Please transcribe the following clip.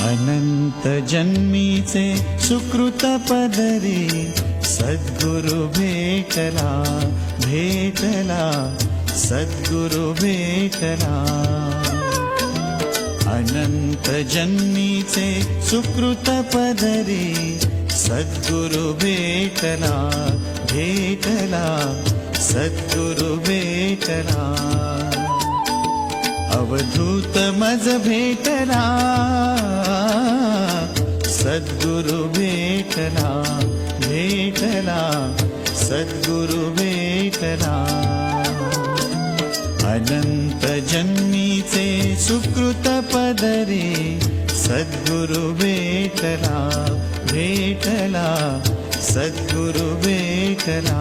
अनंत जन्मीचे सुकृत पदरी सद्गुरु भेटला भेटला सद्गुरु भेटला. अनंत जन्मीचे सुकृत पदरी सद्गुरु भेटला भेटला सद्गुरु भेटला. अवधूत मज भेटला सद्गुरु भेटला भेटला सद्गुरु भेटला. अनंत जन्मीचे सुकृत पदरी सद्गुरु भेटला भेटला सद्गुरु भेटला.